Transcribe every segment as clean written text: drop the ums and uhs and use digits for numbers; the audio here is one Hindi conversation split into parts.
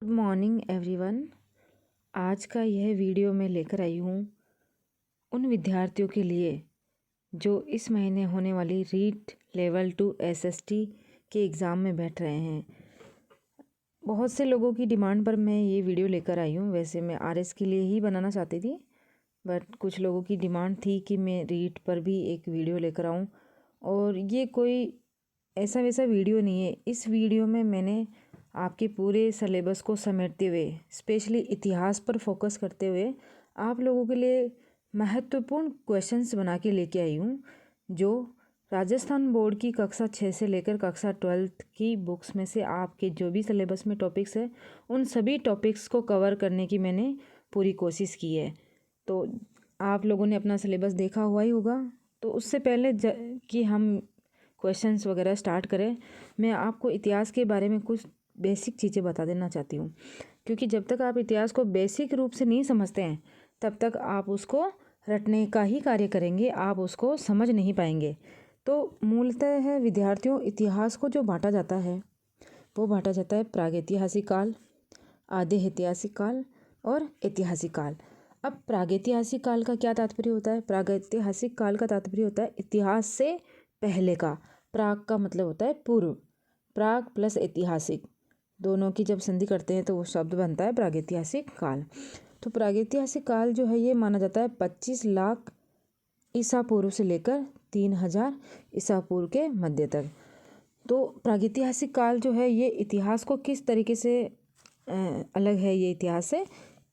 Good morning everyone. आज का यह वीडियो मैं लेकर आई हूँ उन विद्यार्थियों के लिए जो इस महीने होने वाली रीट लेवल 2 एसएसटी के एग्ज़ाम में बैठ रहे हैं। बहुत से लोगों की डिमांड पर मैं ये वीडियो लेकर आई हूँ। वैसे मैं आरएस के लिए ही बनाना चाहती थी, बट कुछ लोगों की डिमांड थी कि मैं रीट पर भी एक वीडियो लेकर आऊँ। और ये कोई ऐसा वैसा वीडियो नहीं है। इस वीडियो में मैंने आपके पूरे सिलेबस को समेटते हुए, स्पेशली इतिहास पर फोकस करते हुए, आप लोगों के लिए महत्वपूर्ण क्वेश्चंस बना के लेके आई हूँ, जो राजस्थान बोर्ड की कक्षा 6 से लेकर कक्षा 12 की बुक्स में से आपके जो भी सिलेबस में टॉपिक्स है, उन सभी टॉपिक्स को कवर करने की मैंने पूरी कोशिश की है। तो आप लोगों ने अपना सिलेबस देखा हुआ ही होगा। तो उससे पहले कि हम क्वेश्चंस वगैरह स्टार्ट करें, मैं आपको इतिहास के बारे में कुछ बेसिक चीज़ें बता देना चाहती हूँ, क्योंकि जब तक आप इतिहास को बेसिक रूप से नहीं समझते हैं तब तक आप उसको रटने का ही कार्य करेंगे, आप उसको समझ नहीं पाएंगे। तो मूलतः है विद्यार्थियों, इतिहास को जो बांटा जाता है वो बांटा जाता है प्रागैतिहासिक काल, आधे ऐतिहासिक काल और ऐतिहासिक काल। अब प्रागैतिहासिक काल का क्या तात्पर्य होता है? प्रागैतिहासिक काल का तात्पर्य होता है इतिहास से पहले का। प्राग का मतलब होता है पूर्व। प्राग प्लस ऐतिहासिक दोनों की जब संधि करते हैं तो वो शब्द बनता है प्रागैतिहासिक काल। तो प्रागैतिहासिक काल जो है ये माना जाता है 25 लाख ईसा पूर्व से लेकर 3000 ईसा पूर्व के मध्य तक। तो प्रागैतिहासिक काल जो है ये इतिहास को किस तरीके से अलग है ये इतिहास से,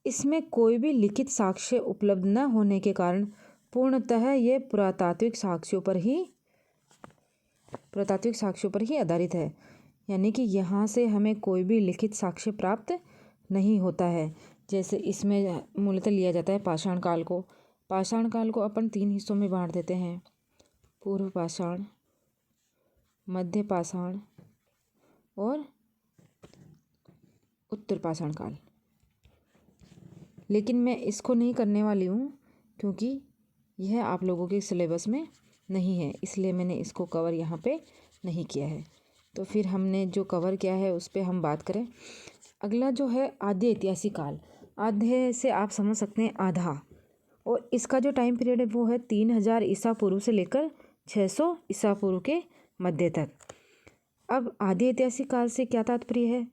इसमें कोई भी लिखित साक्ष्य उपलब्ध न होने के कारण पूर्णतः ये पुरातात्विक साक्ष्यों पर ही आधारित है। यानी कि यहाँ से हमें कोई भी लिखित साक्ष्य प्राप्त नहीं होता है। जैसे इसमें मूलतः लिया जाता है पाषाण काल को। पाषाण काल को अपन 3 हिस्सों में बांट देते हैं: पूर्व पाषाण, मध्य पाषाण और उत्तर पाषाण काल। लेकिन मैं इसको नहीं करने वाली हूँ क्योंकि यह आप लोगों के सिलेबस में नहीं है, इसलिए मैंने इसको कवर यहाँ पे नहीं किया है। तो फिर हमने जो कवर किया है उस पर हम बात करें। अगला जो है आधे ऐतिहासिक काल। आधे से आप समझ सकते हैं आधा, और इसका जो टाइम पीरियड है वो है 3000 ईसा पूर्व से लेकर 600 ईसा पूर्व के मध्य तक। अब आधे ऐतिहासिक काल से क्या तात्पर्य है?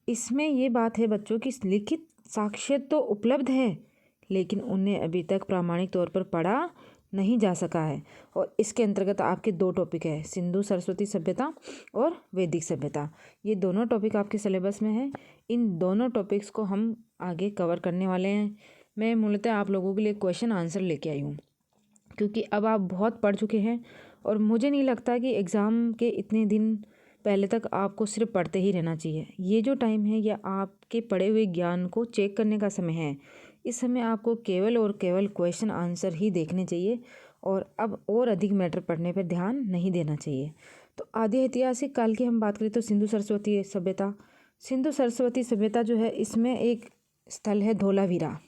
इसमें ये बात है बच्चों की लिखित साक्ष्य तो उपलब्ध है, लेकिन उन्हें अभी तक प्रामाणिक तौर पर पढ़ा नहीं जा सका है। और इसके अंतर्गत आपके 2 टॉपिक है, सिंधु सरस्वती सभ्यता और वैदिक सभ्यता। ये दोनों टॉपिक आपके सिलेबस में है। इन दोनों टॉपिक्स को हम आगे कवर करने वाले हैं। मैं मूलतः आप लोगों के लिए क्वेश्चन आंसर लेके आई हूँ, क्योंकि अब आप बहुत पढ़ चुके हैं और मुझे नहीं लगता कि एग्ज़ाम के इतने दिन पहले तक आपको सिर्फ पढ़ते ही रहना चाहिए। ये जो टाइम है यह आपके पढ़े हुए ज्ञान को चेक करने का समय है। इस समय आपको केवल और केवल क्वेश्चन आंसर ही देखने चाहिए और अब और अधिक मैटर पढ़ने पर ध्यान नहीं देना चाहिए। तो आधे ऐतिहासिक काल की हम बात करें तो सिंधु सरस्वती सभ्यता। सिंधु सरस्वती सभ्यता जो है, इसमें एक स्थल है धोलावीरा।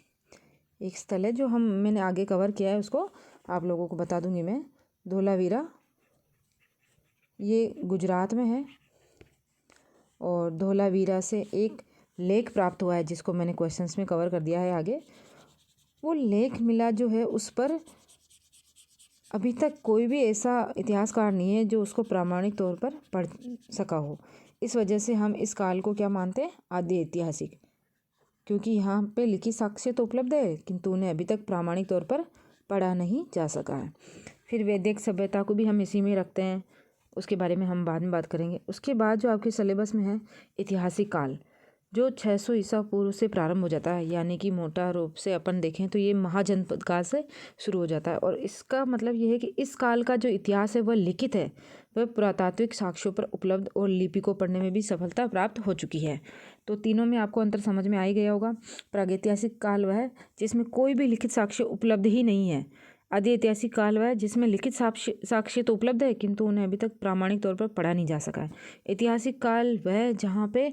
एक स्थल है जो मैंने आगे कवर किया है, उसको आप लोगों को बता दूंगी मैं। धोलावीरा ये गुजरात में है और धोलावीरा से एक लेख प्राप्त हुआ है जिसको मैंने क्वेश्चंस में कवर कर दिया है आगे। वो लेख मिला जो है उस पर अभी तक कोई भी ऐसा इतिहासकार नहीं है जो उसको प्रामाणिक तौर पर पढ़ सका हो। इस वजह से हम इस काल को क्या मानते हैं? आधे ऐतिहासिक, क्योंकि यहाँ पे लिखित साक्ष्य तो उपलब्ध है किंतु उन्हें अभी तक प्रामाणिक तौर पर पढ़ा नहीं जा सका है। फिर वैदिक सभ्यता को भी हम इसी में रखते हैं, उसके बारे में हम बाद में बात करेंगे। उसके बाद जो आपके सिलेबस में है ऐतिहासिक काल, जो 600 ईसा पूर्व से प्रारंभ हो जाता है। यानी कि मोटा रूप से अपन देखें तो ये महाजनपद काल से शुरू हो जाता है। और इसका मतलब ये है कि इस काल का जो इतिहास है वह लिखित है, वह पुरातात्विक साक्ष्यों पर उपलब्ध और लिपि को पढ़ने में भी सफलता प्राप्त हो चुकी है। तो तीनों में आपको अंतर समझ में आ ही गया होगा। प्रागैतिहासिक काल वह है जिसमें कोई भी लिखित साक्ष्य उपलब्ध ही नहीं है। आधे ऐतिहासिक काल वह है जिसमें लिखित साक्ष्य तो उपलब्ध है किंतु उन्हें अभी तक प्रामाणिक तौर पर पढ़ा नहीं जा सका है। ऐतिहासिक काल वह है जहाँ पे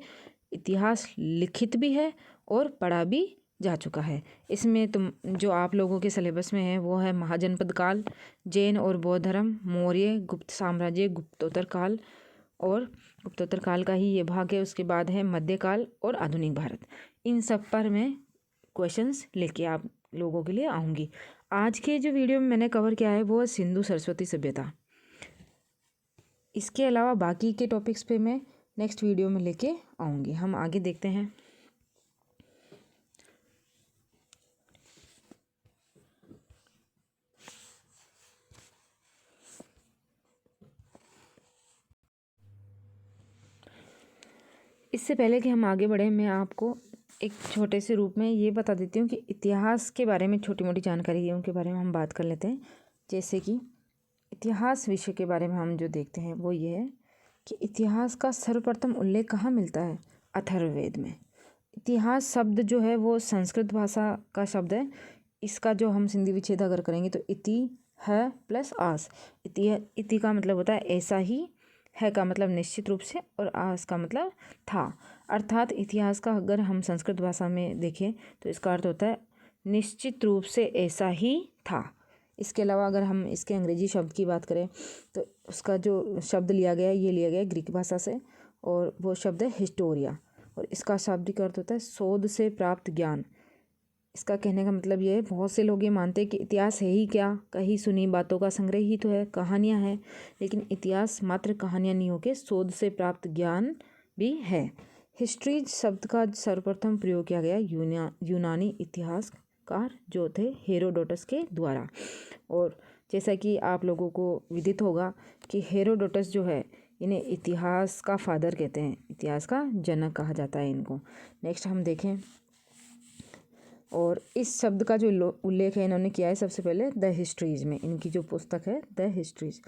इतिहास लिखित भी है और पढ़ा भी जा चुका है। इसमें तुम जो आप लोगों के सिलेबस में है वो है महाजनपद काल, जैन और बौद्ध धर्म, मौर्य, गुप्त साम्राज्य, गुप्तोत्तर काल और गुप्तोत्तर काल का ही ये भाग है। उसके बाद है मध्यकाल और आधुनिक भारत। इन सब पर मैं क्वेश्चंस लेके आप लोगों के लिए आऊँगी। आज के जो वीडियो में मैंने कवर किया है वो है सिंधु सरस्वती सभ्यता। इसके अलावा बाकी के टॉपिक्स पे मैं नेक्स्ट वीडियो में लेके आऊँगी। हम आगे देखते हैं। इससे पहले कि हम आगे बढ़ें, मैं आपको एक छोटे से रूप में ये बता देती हूँ कि इतिहास के बारे में छोटी मोटी जानकारी है उनके बारे में हम बात कर लेते हैं। जैसे कि इतिहास विषय के बारे में हम जो देखते हैं वो ये है कि इतिहास का सर्वप्रथम उल्लेख कहाँ मिलता है? अथर्ववेद में। इतिहास शब्द जो है वो संस्कृत भाषा का शब्द है। इसका जो हम सिंधी विच्छेद अगर करेंगे तो इति है प्लस आस। इति का मतलब होता है ऐसा ही, है का मतलब निश्चित रूप से, और आस का मतलब था। अर्थात इतिहास का अगर हम संस्कृत भाषा में देखें तो इसका अर्थ होता है निश्चित रूप से ऐसा ही था। इसके अलावा अगर हम इसके अंग्रेजी शब्द की बात करें तो उसका जो शब्द लिया गया ये लिया गया ग्रीक भाषा से, और वो शब्द है हिस्टोरिया, और इसका शाब्दिक अर्थ होता है शोध से प्राप्त ज्ञान। इसका कहने का मतलब ये है, बहुत से लोग ये मानते हैं कि इतिहास है ही क्या, कहीं सुनी बातों का संग्रह ही तो है, कहानियाँ हैं। लेकिन इतिहास मात्र कहानियाँ नहीं होकर शोध से प्राप्त ज्ञान भी है। हिस्ट्री शब्द का सर्वप्रथम प्रयोग किया गया यूनानी इतिहासकार जो थे हेरोडोटस के द्वारा। और जैसा कि आप लोगों को विदित होगा कि हेरोडोटस जो है इन्हें इतिहास का फादर कहते हैं, इतिहास का जनक कहा जाता है इनको। नेक्स्ट हम देखें, और इस शब्द का जो उल्लेख है इन्होंने किया है सबसे पहले द हिस्ट्रीज़ में। इनकी जो पुस्तक है द हिस्ट्रीज़।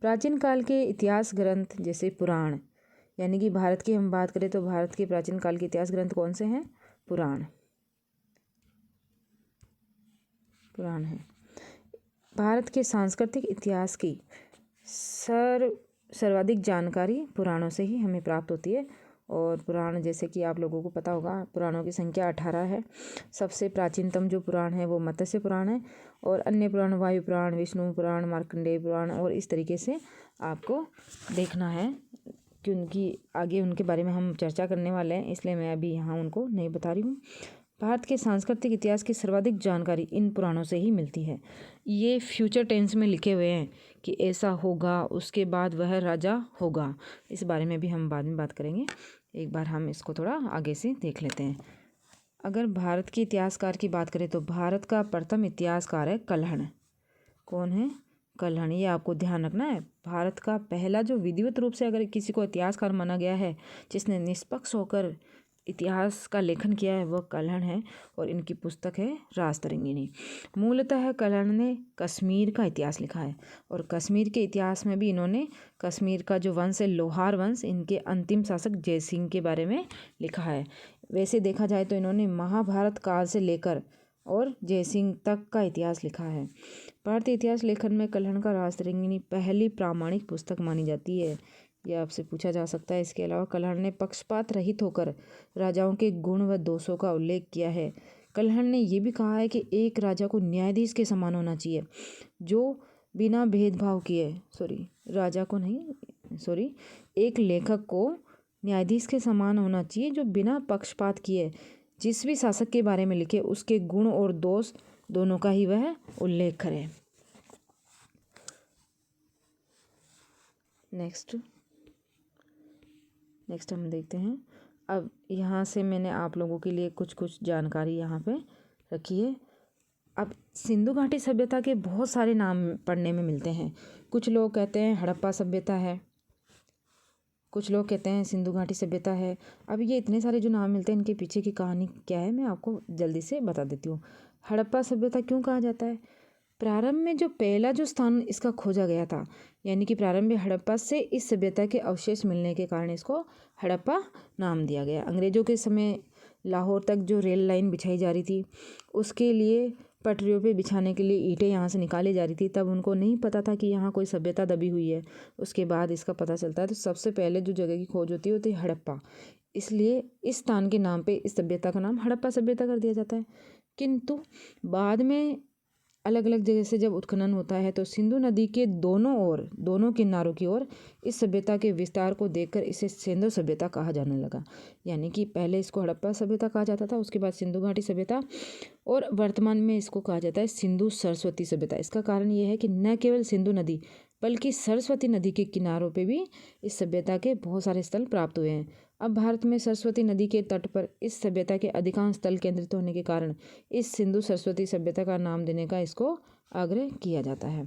प्राचीन काल के इतिहास ग्रंथ जैसे पुराण, यानी कि भारत की हम बात करें तो भारत के प्राचीन काल के इतिहास ग्रंथ कौन से हैं? पुराण है। भारत के सांस्कृतिक इतिहास की सर्वाधिक जानकारी पुराणों से ही हमें प्राप्त होती है। और पुराण जैसे कि आप लोगों को पता होगा, पुराणों की संख्या 18 है। सबसे प्राचीनतम जो पुराण है वो मत्स्य पुराण है, और अन्य पुराण वायु पुराण, विष्णु पुराण, मार्कंडेय पुराण, और इस तरीके से आपको देखना है, क्योंकि आगे उनके बारे में हम चर्चा करने वाले हैं, इसलिए मैं अभी यहाँ उनको नहीं बता रही हूँ। भारत के सांस्कृतिक इतिहास की सर्वाधिक जानकारी इन पुराणों से ही मिलती है। ये फ्यूचर टेंस में लिखे हुए हैं कि ऐसा होगा, उसके बाद वह राजा होगा। इस बारे में भी हम बाद में बात करेंगे। एक बार हम इसको थोड़ा आगे से देख लेते हैं। अगर भारत के इतिहासकार की बात करें तो भारत का प्रथम इतिहासकार है कल्हण। कौन है? कल्हण। ये आपको ध्यान रखना है। भारत का पहला जो विधिवत रूप से अगर किसी को इतिहासकार माना गया है जिसने निष्पक्ष होकर इतिहास का लेखन किया है वह कल्हण है, और इनकी पुस्तक है राजतरंगिणी। मूलतः कल्हण ने कश्मीर का इतिहास लिखा है, और कश्मीर के इतिहास में भी इन्होंने कश्मीर का जो वंश है लोहार वंश, इनके अंतिम शासक जयसिंह के बारे में लिखा है। वैसे देखा जाए तो इन्होंने महाभारत काल से लेकर और जयसिंह तक का इतिहास लिखा है। भारतीय इतिहास लेखन में कल्हण का राजतरंगिणी पहली प्रामाणिक पुस्तक मानी जाती है। यह आपसे पूछा जा सकता है। इसके अलावा कल्हण ने पक्षपात रहित होकर राजाओं के गुण व दोषों का उल्लेख किया है। कल्हण ने यह भी कहा है कि एक राजा को न्यायाधीश के समान होना चाहिए, जो बिना भेदभाव किए, एक लेखक को न्यायाधीश के समान होना चाहिए जो बिना पक्षपात किए जिस भी शासक के बारे में लिखे उसके गुण और दोष दोनों का ही वह उल्लेख करे। नेक्स्ट हम देखते हैं। अब यहाँ से मैंने आप लोगों के लिए कुछ जानकारी यहाँ पे रखी है। अब सिंधु घाटी सभ्यता के बहुत सारे नाम पढ़ने में मिलते हैं। कुछ लोग कहते हैं हड़प्पा सभ्यता है, कुछ लोग कहते हैं सिंधु घाटी सभ्यता है। अब ये इतने सारे जो नाम मिलते हैं इनके पीछे की कहानी क्या है मैं आपको जल्दी से बता देती हूँ। हड़प्पा सभ्यता क्यों कहा जाता है? प्रारंभ में जो पहला जो स्थान इसका खोजा गया था, यानी कि प्रारंभ में हड़प्पा से इस सभ्यता के अवशेष मिलने के कारण इसको हड़प्पा नाम दिया गया। अंग्रेज़ों के समय लाहौर तक जो रेल लाइन बिछाई जा रही थी उसके लिए पटरियों पे बिछाने के लिए ईंटें यहाँ से निकाली जा रही थी। तब उनको नहीं पता था कि यहाँ कोई सभ्यता दबी हुई है। उसके बाद इसका पता चलता है। तो सबसे पहले जो जगह की खोज होती है वो थी हड़प्पा, इसलिए इस स्थान के नाम पे इस सभ्यता का नाम हड़प्पा सभ्यता कर दिया जाता है। किंतु बाद में अलग अलग जगह से जब उत्खनन होता है तो सिंधु नदी के दोनों किनारों की ओर इस सभ्यता के विस्तार को देखकर इसे सिंधु सभ्यता कहा जाने लगा। यानी कि पहले इसको हड़प्पा सभ्यता कहा जाता था, उसके बाद सिंधु घाटी सभ्यता, और वर्तमान में इसको कहा जाता है सिंधु सरस्वती सभ्यता। इसका कारण ये है कि न केवल सिंधु नदी बल्कि सरस्वती नदी के किनारों पे भी इस सभ्यता के बहुत सारे स्थल प्राप्त हुए हैं। अब भारत में सरस्वती नदी के तट पर इस सभ्यता के अधिकांश स्थल केंद्रित होने के कारण इस सिंधु सरस्वती सभ्यता का नाम देने का इसको आग्रह किया जाता है।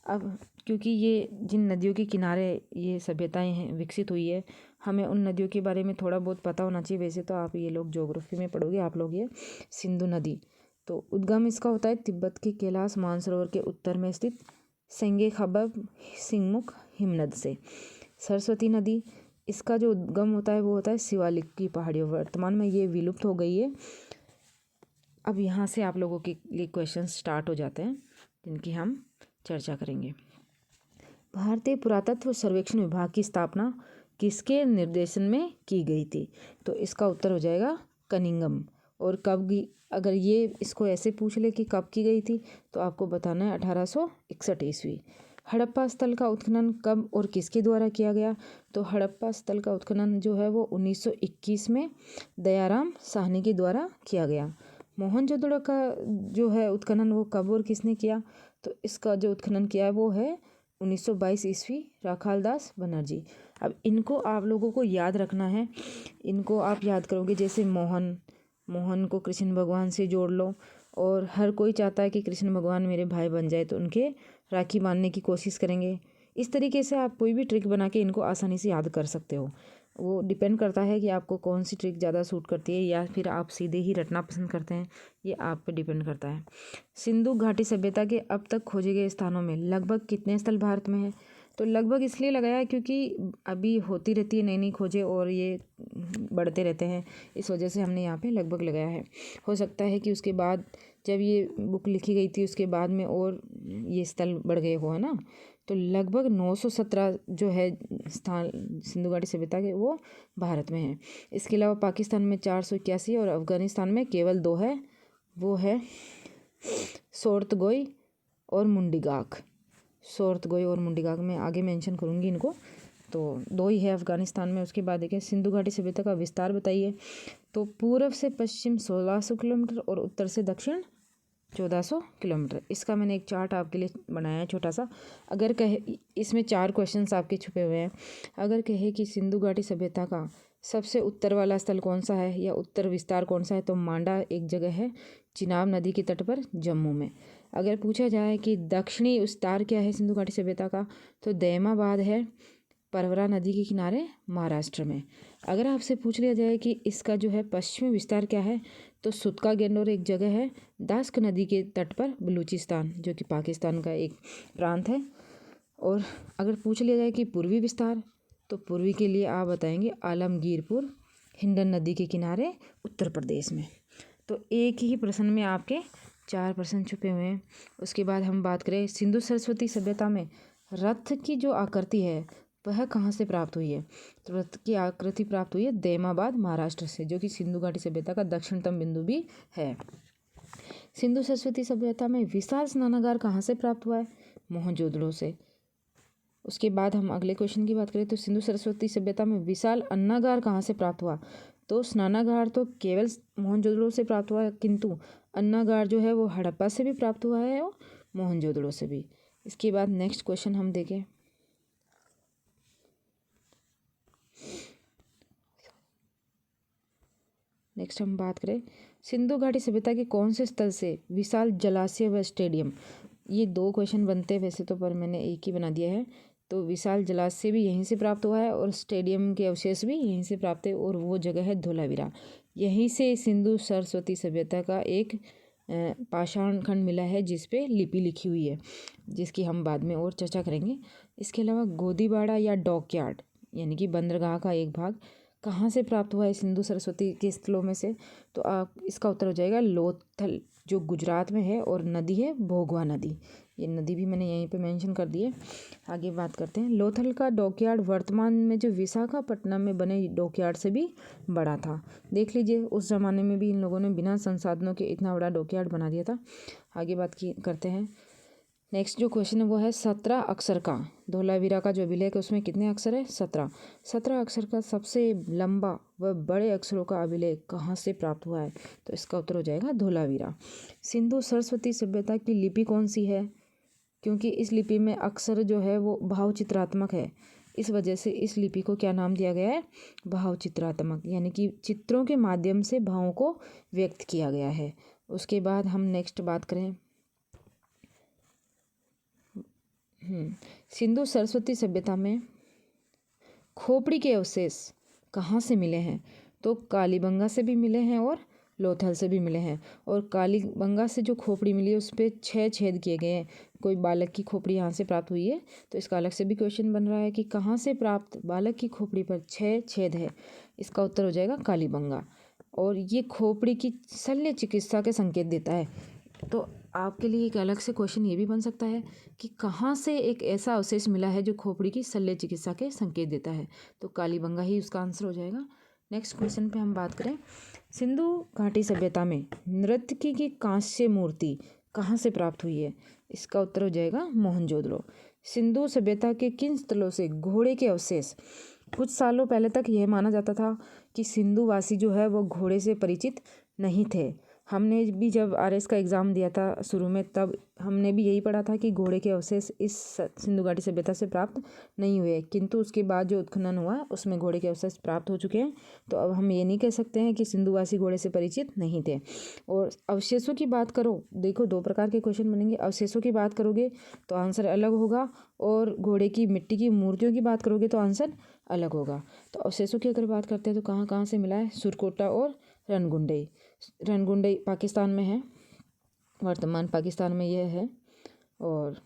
अब क्योंकि ये जिन नदियों के किनारे ये सभ्यताएं हैं विकसित हुई है, हमें उन नदियों के बारे में थोड़ा बहुत पता होना चाहिए। वैसे तो आप ये लोग ज्योग्राफी में पढ़ोगे आप लोग ये सिंधु नदी, तो उद्गम इसका होता है तिब्बत के कैलाश मानसरोवर के उत्तर में स्थित सेंगे खबब सिंगमुख हिमनद से। सरस्वती नदी इसका जो उद्गम होता है वो होता है शिवालिक की पहाड़ियों। वर्तमान में ये विलुप्त हो गई है। अब यहाँ से आप लोगों के लिए क्वेश्चन स्टार्ट हो जाते हैं जिनकी हम चर्चा करेंगे। भारतीय पुरातत्व सर्वेक्षण विभाग की स्थापना किसके निर्देशन में की गई थी? तो इसका उत्तर हो जाएगा कनिंघम। और कब अगर ये इसको ऐसे पूछ ले कि कब की गई थी तो आपको बताना है 1861 ईस्वी। हड़प्पा स्थल का उत्खनन कब और किसके द्वारा किया गया? तो हड़प्पा स्थल का उत्खनन जो है वो 1921 में दयाराम साहनी के द्वारा किया गया। मोहनजोदड़ो का जो है उत्खनन वो कब और किसने किया? तो इसका जो उत्खनन किया है वो है 1922 ईस्वी राखालदास बनर्जी। अब इनको आप लोगों को याद रखना है। इनको आप याद करोगे जैसे मोहन को कृष्ण भगवान से जोड़ लो, और हर कोई चाहता है कि कृष्ण भगवान मेरे भाई बन जाए तो उनके राखी बांधने की कोशिश करेंगे। इस तरीके से आप कोई भी ट्रिक बना के इनको आसानी से याद कर सकते हो। वो डिपेंड करता है कि आपको कौन सी ट्रिक ज़्यादा सूट करती है या फिर आप सीधे ही रटना पसंद करते हैं, ये आप पे डिपेंड करता है। सिंधु घाटी सभ्यता के अब तक खोजे गए स्थानों में लगभग कितने स्थल भारत में है? तो लगभग इसलिए लगाया है क्योंकि अभी होती रहती है नई नई खोजें और ये बढ़ते रहते हैं, इस वजह से हमने यहाँ पे लगभग लगाया है। हो सकता है कि उसके बाद जब ये बुक लिखी गई थी उसके बाद में और ये स्थल बढ़ गए हो, है ना। तो लगभग 917 जो है स्थान सिंधु घाटी सभ्यता के वो भारत में है। इसके अलावा पाकिस्तान में 481 और अफगानिस्तान में केवल 2 है, वो है सोरतगोई और मुंडीगाक। सोरतगोई और मुंडीगाक में आगे मेंशन करूँगी इनको, तो 2 ही है अफगानिस्तान में। उसके बाद देखिए सिंधु घाटी सभ्यता का विस्तार बताइए। तो पूर्व से पश्चिम 1600 किलोमीटर और उत्तर से दक्षिण 1400 किलोमीटर। इसका मैंने एक चार्ट आपके लिए बनाया है छोटा सा। अगर कहे इसमें 4 क्वेश्चंस आपके छुपे हुए हैं। अगर कहे कि सिंधु घाटी सभ्यता का सबसे उत्तर वाला स्थल कौन सा है या उत्तर विस्तार कौन सा है, तो मांडा एक जगह है चिनाब नदी के तट पर जम्मू में। अगर पूछा जाए कि दक्षिणी विस्तार क्या है सिंधु घाटी सभ्यता का, तो दैमाबाद है परवरा नदी के किनारे महाराष्ट्र में। अगर आपसे पूछ लिया जाए कि इसका जो है पश्चिमी विस्तार क्या है, तो सुतका गेंडोर एक जगह है दास्क नदी के तट पर बलूचिस्तान, जो कि पाकिस्तान का एक प्रांत है। और अगर पूछ लिया जाए कि पूर्वी विस्तार, तो पूर्वी के लिए आप बताएंगे आलमगीरपुर हिंडन नदी के किनारे उत्तर प्रदेश में। तो एक ही प्रश्न में आपके 4 प्रश्न छुपे हुए हैं। उसके बाद हम बात करें सिंधु सरस्वती सभ्यता में रथ की जो आकृति है वह कहाँ से प्राप्त हुई है? तो रथ की आकृति प्राप्त हुई है दैमाबाद महाराष्ट्र से, जो कि सिंधु घाटी सभ्यता का दक्षिणतम बिंदु भी है। सिंधु सरस्वती सभ्यता में विशाल स्नानागार कहाँ से प्राप्त हुआ है? मोहनजोदड़ो से। उसके बाद हम अगले क्वेश्चन की बात करें तो सिंधु सरस्वती सभ्यता में विशाल अन्नागार कहाँ से प्राप्त हुआ? तो स्नानागार तो केवल मोहनजोदड़ो से प्राप्त हुआ है, किंतु अन्नागार जो है वो हड़प्पा से भी प्राप्त हुआ है और मोहनजोदड़ो से भी। इसके बाद नेक्स्ट क्वेश्चन हम देखें। नेक्स्ट हम बात करें सिंधु घाटी सभ्यता के कौन से स्थल से विशाल जलाशय व स्टेडियम। ये 2 क्वेश्चन बनते हैं वैसे तो, पर मैंने एक ही बना दिया है। तो विशाल जलाशय भी यहीं से प्राप्त हुआ है और स्टेडियम के अवशेष भी यहीं से प्राप्त है, और वो जगह है धोलावीरा। यहीं से सिंधु सरस्वती सभ्यता का एक पाषाण खंड मिला है जिस पे लिपि लिखी हुई है, जिसकी हम बाद में और चर्चा करेंगे। इसके अलावा गोदीबाड़ा या डॉकयार्ड यानी कि बंदरगाह का एक भाग कहाँ से प्राप्त हुआ है सिंधु सरस्वती के स्थलों में से? तो आप इसका उत्तर हो जाएगा लोथल, जो गुजरात में है, और नदी है भोगवा नदी। ये नदी भी मैंने यहीं पे मेंशन कर दी है। आगे बात करते हैं। लोथल का डॉकयार्ड वर्तमान में जो विशाखापट्टनम में बने डॉकयार्ड से भी बड़ा था। देख लीजिए उस ज़माने में भी इन लोगों ने बिना संसाधनों के इतना बड़ा डॉकयार्ड बना दिया था। आगे बात करते हैं। नेक्स्ट जो क्वेश्चन है वो है 17 अक्षर का धोलावीरा का जो अभिलेख है उसमें कितने अक्षर है? 17। 17 अक्षर का सबसे लंबा व बड़े अक्षरों का अभिलेख कहाँ से प्राप्त हुआ है? तो इसका उत्तर हो जाएगा धोलावीरा। सिंधु सरस्वती सभ्यता की लिपि कौन सी है? क्योंकि इस लिपि में अक्षर जो है वो भाव चित्रात्मक है, इस वजह से इस लिपि को क्या नाम दिया गया है? भाव चित्रात्मक, यानी कि चित्रों के माध्यम से भावों को व्यक्त किया गया है। उसके बाद हम नेक्स्ट बात करें। सिंधु सरस्वती सभ्यता में खोपड़ी के अवशेष कहाँ से मिले हैं? तो कालीबंगा से भी मिले हैं और लोथल से भी मिले हैं। और कालीबंगा से जो खोपड़ी मिली है उस पर 6 छेद किए गए हैं। कोई बालक की खोपड़ी यहाँ से प्राप्त हुई है, तो इसका अलग से भी क्वेश्चन बन रहा है कि कहाँ से प्राप्त बालक की खोपड़ी पर 6 छेद है। इसका उत्तर हो जाएगा कालीबंगा। और ये खोपड़ी की शल्य चिकित्सा के संकेत देता है। तो आपके लिए एक अलग से क्वेश्चन ये भी बन सकता है कि कहाँ से एक ऐसा अवशेष मिला है जो खोपड़ी की शल्य चिकित्सा के संकेत देता है? तो कालीबंगा ही उसका आंसर हो जाएगा। नेक्स्ट क्वेश्चन पे हम बात करें। सिंधु घाटी सभ्यता में नर्तकी की कांस्य मूर्ति कहाँ से प्राप्त हुई है? इसका उत्तर हो जाएगा मोहनजोदड़ो। सिंधु सभ्यता के किन स्थलों से घोड़े के अवशेष? कुछ सालों पहले तक यह माना जाता था कि सिंधुवासी जो है वो घोड़े से परिचित नहीं थे। हमने भी जब आरएस का एग्ज़ाम दिया था शुरू में, तब हमने भी यही पढ़ा था कि घोड़े के अवशेष इस सिंधु घाटी सभ्यता से प्राप्त नहीं हुए, किंतु उसके बाद जो उत्खनन हुआ उसमें घोड़े के अवशेष प्राप्त हो चुके हैं। तो अब हम ये नहीं कह सकते हैं कि सिंधुवासी घोड़े से परिचित नहीं थे। और अवशेषों की बात करो, देखो 2 प्रकार के क्वेश्चन बनेंगे। अवशेषों की बात करोगे तो आंसर अलग होगा, और घोड़े की मिट्टी की मूर्तियों की बात करोगे तो आंसर अलग होगा। तो अवशेषों की अगर बात करते हैं तो कहाँ कहाँ से मिला है? सुरकोटा और रनगुंडई। रनगुंडई पाकिस्तान में है, वर्तमान पाकिस्तान में यह है। और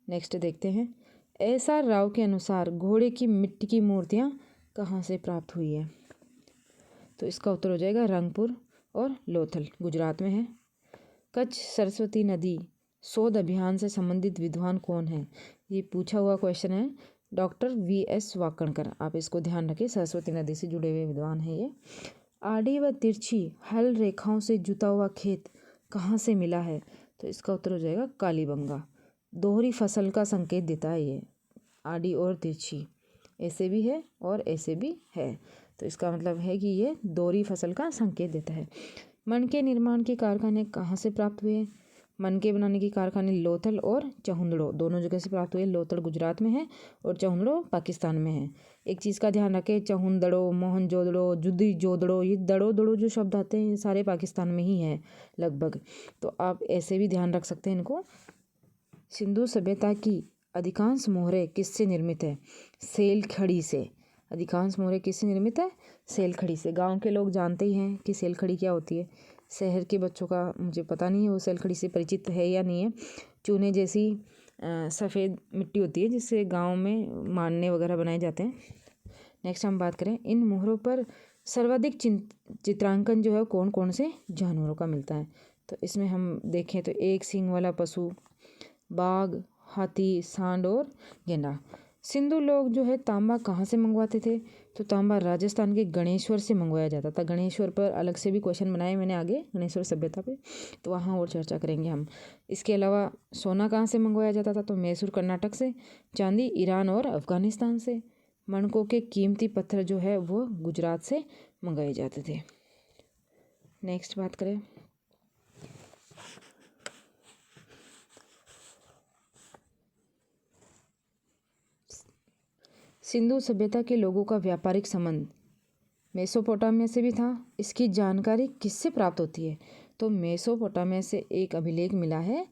नेक्स्ट देखते हैं। एस.आर. राव के अनुसार घोड़े की मिट्टी की मूर्तियाँ कहाँ से प्राप्त हुई है? तो इसका उत्तर हो जाएगा रंगपुर और लोथल, गुजरात में है। कच्छ सरस्वती नदी शोध अभियान से संबंधित विद्वान कौन है? ये पूछा हुआ क्वेश्चन है। Doctor V.S. वाकणकर, आप इसको ध्यान रखें, सरस्वती नदी से जुड़े हुए विद्वान हैं ये। आड़ी व तिरछी हल रेखाओं से जुता हुआ खेत कहाँ से मिला है? तो इसका उत्तर हो जाएगा कालीबंगा। दोहरी फसल का संकेत देता है ये, आड़ी और तिरछी, ऐसे भी है और ऐसे भी है, तो इसका मतलब है कि ये दोहरी फसल का संकेत देता है। मनके निर्माण के कारखाने कहाँ से प्राप्त हुए? मनके बनाने के कारखाने लोथल और चहुंदड़ो दोनों जगह से प्राप्त हुए। लोथल गुजरात में है और चहुंदड़ो पाकिस्तान में है। एक चीज़ का ध्यान रखें, चहुंदड़ो, मोहनजोदड़ो, जुदी जोदड़ो, ये दड़ो दड़ो जो शब्द आते हैं ये सारे पाकिस्तान में ही हैं लगभग, तो आप ऐसे भी ध्यान रख सकते हैं इनको। सिंधु सभ्यता की अधिकांश मोहरें किससे निर्मित है? सेल खड़ी से। अधिकांश मोहरें किससे निर्मित है? सेल खड़ी से। गांव के लोग जानते ही हैं कि सेल खड़ी क्या होती है। शहर के बच्चों का मुझे पता नहीं है वो सेल खड़ी से परिचित है या नहीं है। चूने जैसी सफ़ेद मिट्टी होती है जिससे गांव में मानने वगैरह बनाए जाते हैं। नेक्स्ट हम बात करें, इन मोहरों पर सर्वाधिक चित्रांकन जो है कौन कौन से जानवरों का मिलता है? तो इसमें हम देखें तो एक सींग वाला पशु, बाघ, हाथी, सांड और गेंडा। सिंधु लोग जो है तांबा कहाँ से मंगवाते थे? तो तांबा राजस्थान के गणेश्वर से मंगवाया जाता था। गणेश्वर पर अलग से भी क्वेश्चन बनाए मैंने आगे, गणेश्वर सभ्यता पे, तो वहाँ और चर्चा करेंगे हम। इसके अलावा सोना कहाँ से मंगवाया जाता था? तो मैसूर कर्नाटक से। चांदी ईरान और अफगानिस्तान से। मणकों के कीमती पत्थर जो है वो गुजरात से मंगाए जाते थे। नेक्स्ट बात करें, सिंधु सभ्यता के लोगों का व्यापारिक संबंध मेसोपोटामिया से भी था। इसकी जानकारी किससे प्राप्त होती है? तो मेसोपोटामिया से एक अभिलेख मिला है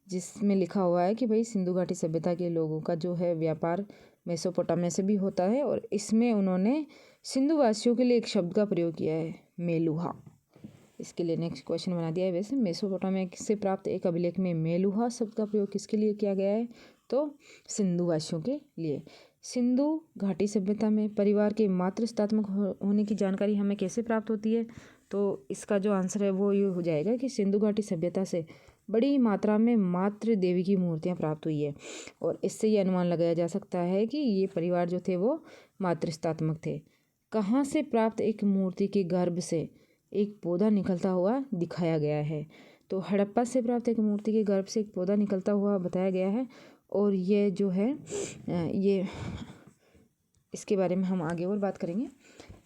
जिसमें लिखा हुआ है कि भाई सिंधु घाटी सभ्यता के लोगों का जो है व्यापार मेसोपोटामिया से भी होता है। और इसमें उन्होंने सिंधु वासियों के लिए एक शब्द का प्रयोग किया है, मेलुहा। इसके लिए नेक्स्ट क्वेश्चन बना दिया है। वैसे मेसोपोटामिया से प्राप्त एक अभिलेख में मेलुहा शब्द का प्रयोग किसके लिए किया गया है? तो सिंधु वासियों के लिए। सिंधु घाटी सभ्यता में परिवार के मातृत्वात्मक होने की जानकारी हमें कैसे प्राप्त होती है? तो इसका जो आंसर है वो ये हो जाएगा कि सिंधु घाटी सभ्यता से बड़ी मात्रा में मातृ देवी की मूर्तियाँ प्राप्त हुई है और इससे ये अनुमान लगाया जा सकता है कि ये परिवार जो थे वो मातृस्थात्मक थे। कहाँ से प्राप्त एक मूर्ति के गर्भ से एक पौधा निकलता हुआ दिखाया गया है। तो हड़प्पा से प्राप्त एक मूर्ति के गर्भ से एक पौधा निकलता हुआ बताया गया है और ये जो है ये इसके बारे में हम आगे और बात करेंगे।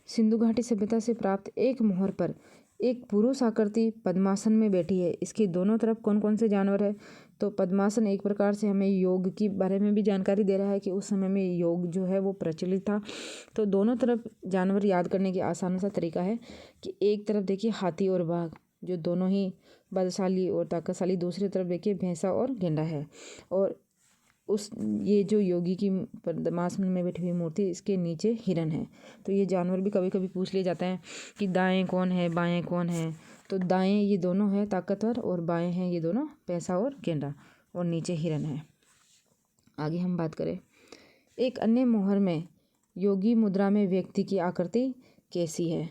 सिंधु घाटी सभ्यता से प्राप्त एक मोहर पर एक पुरुष आकृति पद्मासन में बैठी है। इसके दोनों तरफ कौन कौन से जानवर है? तो पद्मासन एक प्रकार से हमें योग के बारे में भी जानकारी दे रहा है कि उस समय में योग जो है वो प्रचलित था। तो दोनों तरफ जानवर याद करने की आसान सा तरीका है कि एक तरफ देखिए हाथी और बाघ जो दोनों ही बलशाली और ताकतशाली, दूसरी तरफ देखिए भैंसा और गेंडा है और ये जो योगी की पद्मासन में बैठी हुई मूर्ति इसके नीचे हिरन है। तो ये जानवर भी कभी कभी पूछ लिए जाते हैं कि दाएं कौन है बाएं कौन है। तो दाएं ये दोनों है ताकतवर और बाएं हैं ये दोनों भैंसा और गेंडा और नीचे हिरन है। आगे हम बात करें, एक अन्य मोहर में योगी मुद्रा में व्यक्ति की आकृति कैसी है?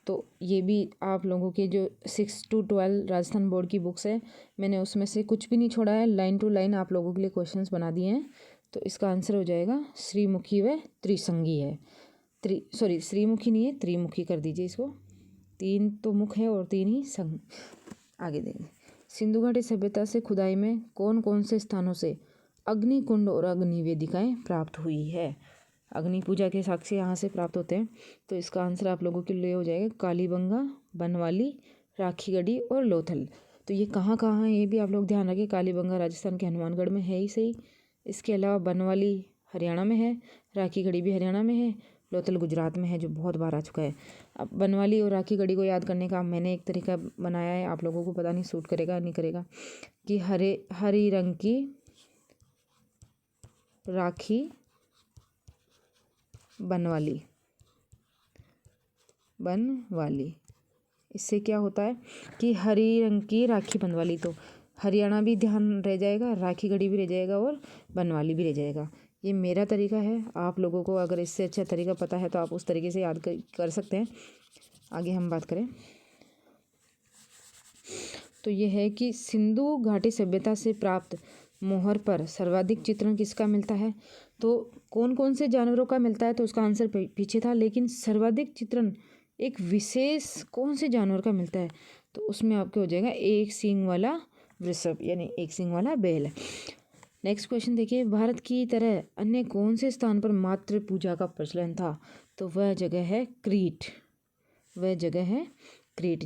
तो ये भी आप लोगों के जो 6 to 12 राजस्थान बोर्ड की बुक्स है मैंने उसमें से कुछ भी नहीं छोड़ा है, लाइन टू लाइन आप लोगों के लिए क्वेश्चंस बना दिए हैं। तो इसका आंसर हो जाएगा श्रीमुखी व त्रिसंगी है। श्रीमुखी नहीं है, त्रिमुखी कर दीजिए इसको। 3 तो मुख है और 3 ही संग। आगे देखें, सिंधु घाटी सभ्यता से खुदाई में कौन कौन से स्थानों से अग्निकुंड और अग्नि वेदिकाएँ प्राप्त हुई है? अग्नि पूजा के साक्ष्य यहाँ से प्राप्त होते हैं। तो इसका आंसर आप लोगों के लिए हो जाएगा कालीबंगा, बनवाली, राखीगढ़ी और लोथल। तो ये कहाँ कहाँ है ये भी आप लोग ध्यान रखें। कालीबंगा राजस्थान के हनुमानगढ़ में है ही सही। इसके अलावा बनवाली हरियाणा में है, राखीगढ़ी भी हरियाणा में है, लोथल गुजरात में है जो बहुत बार आ चुका है। अब बनवाली और राखीगढ़ी को याद करने का मैंने एक तरीका बनाया है, आप लोगों को पता नहीं सूट करेगा नहीं करेगा, कि हरी रंग की राखी बनवाली। इससे क्या होता है कि हरी रंग की राखी बनवाली, तो हरियाणा भी ध्यान रह जाएगा, राखीगढ़ी भी रह जाएगा और बनवाली भी रह जाएगा। ये मेरा तरीका है, आप लोगों को अगर इससे अच्छा तरीका पता है तो आप उस तरीके से याद कर सकते हैं। आगे हम बात करें तो ये है कि सिंधु घाटी सभ्यता से प्राप्त मोहर पर सर्वाधिक चित्रण किसका मिलता है? तो कौन कौन से जानवरों का मिलता है? तो उसका आंसर पीछे था, लेकिन सर्वाधिक चित्रण एक विशेष कौन से जानवर का मिलता है? तो उसमें आपके हो जाएगा एक सींग वाला वृषभ यानी एक सींग वाला बैल। नेक्स्ट क्वेश्चन देखिए, भारत की तरह अन्य कौन से स्थान पर मातृ पूजा का प्रचलन था? तो वह जगह है क्रीट,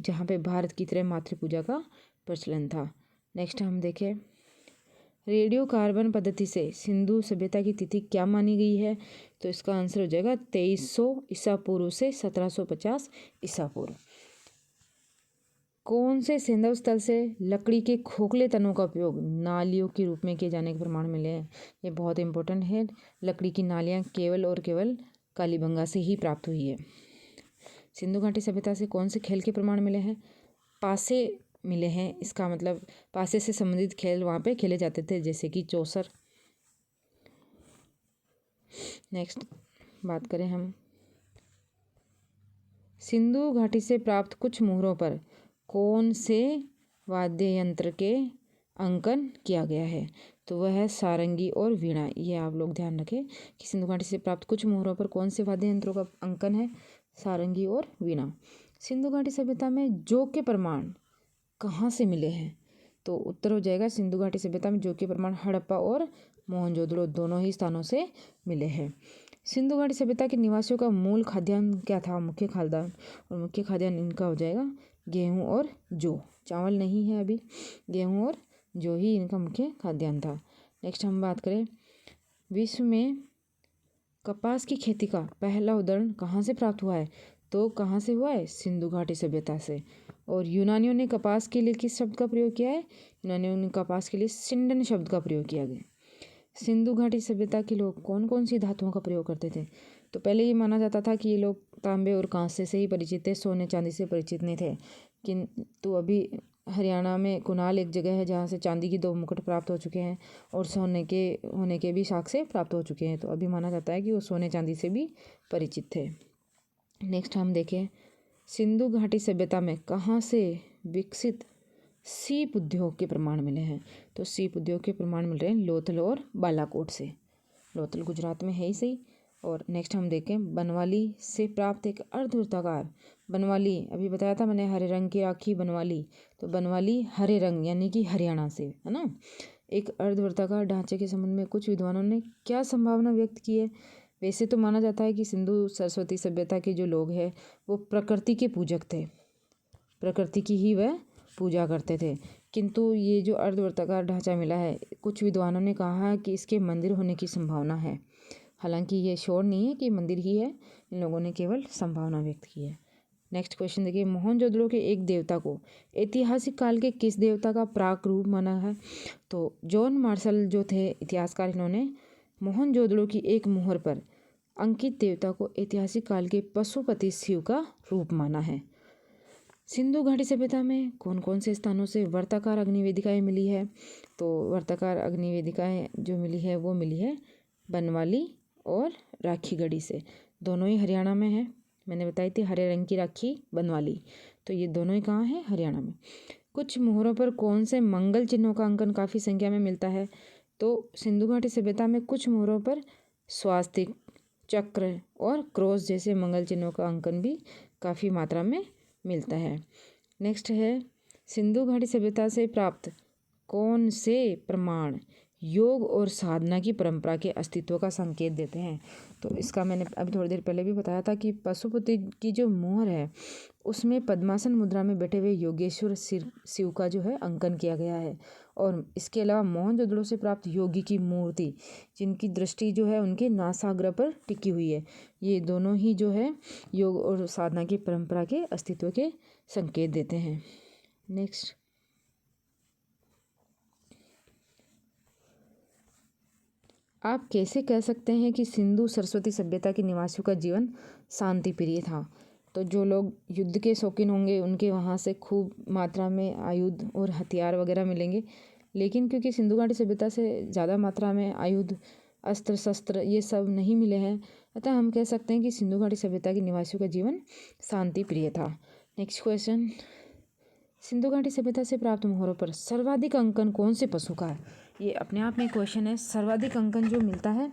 जहाँ पे भारत की तरह मातृ पूजा का प्रचलन था। नेक्स्ट हम देखें, रेडियो कार्बन पद्धति से सिंधु सभ्यता की तिथि क्या मानी गई है? तो इसका आंसर हो जाएगा 2300 ईसा पूर्व से 1750 ईसा पूर्व। कौन से सैंधव स्थल से लकड़ी के खोखले तनों का उपयोग नालियों के रूप में किए जाने के प्रमाण मिले हैं? ये बहुत इंपॉर्टेंट है। लकड़ी की नालियाँ केवल और केवल कालीबंगा से ही प्राप्त हुई है। सिंधु घाटी सभ्यता से कौन से खेल के प्रमाण मिले हैं? पासे मिले हैं। इसका मतलब पासे से संबंधित खेल वहाँ पे खेले जाते थे, जैसे कि चौसर। नेक्स्ट बात करें हम, सिंधु घाटी से प्राप्त कुछ मोहरों पर कौन से वाद्य यंत्र के अंकन किया गया है? तो वह है सारंगी और वीणा। ये आप लोग ध्यान रखें कि सिंधु घाटी से प्राप्त कुछ मोहरों पर कौन से वाद्य यंत्रों का अंकन है? सारंगी और वीणा। सिंधु घाटी सभ्यता में जौ के प्रमाण कहाँ से मिले हैं? तो उत्तर हो जाएगा सिंधु घाटी सभ्यता में जौ के प्रमाण हड़प्पा और मोहनजोदड़ो दोनों ही स्थानों से मिले हैं। सिंधु घाटी सभ्यता के निवासियों का मूल खाद्यान्न क्या था? मुख्य खाद्यान्न, और मुख्य खाद्यान्न इनका हो जाएगा गेहूँ और जौ। चावल नहीं है अभी, गेहूँ और जौ ही इनका मुख्य खाद्यान्न था। नेक्स्ट हम बात करें, विश्व में कपास की खेती का पहला उदाहरण कहाँ से प्राप्त हुआ है? तो कहाँ से हुआ है? सिंधु घाटी सभ्यता से। और यूनानियों ने कपास के लिए किस शब्द का प्रयोग किया है? यूनानियों ने कपास के लिए सिंडन शब्द का प्रयोग किया गया। सिंधु घाटी सभ्यता के लोग कौन कौन सी धातुओं का प्रयोग करते थे? तो पहले ये माना जाता था कि ये लोग तांबे और कांसे से ही परिचित थे, सोने चांदी से परिचित नहीं थे। किंतु अभी हरियाणा में कुनाल एक जगह है जहाँ से चांदी की 2 मुकुट प्राप्त हो चुके हैं और सोने के होने के भी साक्ष्य प्राप्त हो चुके हैं। तो अभी माना जाता है कि वो सोने चांदी से भी परिचित थे। नेक्स्ट हम देखें, सिंधु घाटी सभ्यता में कहाँ से विकसित सीप उद्योग के प्रमाण मिले हैं। तो सीप उद्योग के प्रमाण मिल रहे हैं लोथल और बालाकोट से। लोथल गुजरात में है ही सही। और नेक्स्ट हम देखें बनवाली से प्राप्त एक अर्धवृत्ताकार, बनवाली अभी बताया था मैंने, हरे रंग की राखी बनवाली, तो बनवाली हरे रंग यानी कि हरियाणा से, है ना। एक अर्धवृत्ताकार ढांचे के संबंध में कुछ विद्वानों ने क्या संभावना व्यक्त की है। वैसे तो माना जाता है कि सिंधु सरस्वती सभ्यता के जो लोग हैं वो प्रकृति के पूजक थे, प्रकृति की ही वह पूजा करते थे। किंतु ये जो अर्धवृत्ताकार ढांचा मिला है, कुछ विद्वानों ने कहा है कि इसके मंदिर होने की संभावना है। हालांकि ये श्योर नहीं है कि मंदिर ही है, इन लोगों ने केवल संभावना व्यक्त की है। नेक्स्ट क्वेश्चन देखिए, मोहनजोदड़ो के एक देवता को ऐतिहासिक काल के किस देवता का प्राक रूप माना है। तो जॉन मार्शल जो थे इतिहासकार, इन्होंने मोहनजोदड़ो की एक मोहर पर अंकित देवता को ऐतिहासिक काल के पशुपति शिव का रूप माना है। सिंधु घाटी सभ्यता में कौन कौन से स्थानों से वर्ताकार अग्निवेदिकाएं मिली है। तो वर्ताकार अग्निवेदिकाएं जो मिली है वो मिली है बनवाली और राखीगढ़ी से। दोनों ही हरियाणा में है। मैंने बताई थी हरे रंग की राखी बनवाली, तो ये दोनों ही कहाँ है, हरियाणा में। कुछ मोहरों पर कौन से मंगल चिन्हों का अंकन काफ़ी संख्या में मिलता है। तो सिंधु घाटी सभ्यता में कुछ मोहरों पर स्वास्तिक, चक्र और क्रॉस जैसे मंगल चिन्हों का अंकन भी काफ़ी मात्रा में मिलता है। नेक्स्ट है, सिंधु घाटी सभ्यता से प्राप्त कौन से प्रमाण योग और साधना की परंपरा के अस्तित्व का संकेत देते हैं। तो इसका मैंने अभी थोड़ी देर पहले भी बताया था कि पशुपति की जो मोहर है उसमें पद्मासन मुद्रा में बैठे हुए योगेश्वर शिव का जो है अंकन किया गया है। और इसके अलावा मोहनजोदड़ो से प्राप्त योगी की मूर्ति, जिनकी दृष्टि जो है उनके नासाग्र पर टिकी हुई है, ये दोनों ही जो है योग और साधना की परंपरा के अस्तित्व के संकेत देते हैं। नेक्स्ट, आप कैसे कह सकते हैं कि सिंधु सरस्वती सभ्यता के निवासियों का जीवन शांति प्रिय था। तो जो लोग युद्ध के शौकीन होंगे उनके वहाँ से खूब मात्रा में आयुध और हथियार वगैरह मिलेंगे, लेकिन क्योंकि सिंधु घाटी सभ्यता से ज़्यादा मात्रा में आयुध, अस्त्र शस्त्र ये सब नहीं मिले हैं, अतः हम कह सकते हैं कि सिंधु घाटी सभ्यता के निवासियों का जीवन शांति प्रिय था। नेक्स्ट क्वेश्चन, सिंधु घाटी सभ्यता से प्राप्त मोहरों पर सर्वाधिक अंकन कौन से पशु का है। ये अपने आप में क्वेश्चन है। सर्वाधिक अंकन जो मिलता है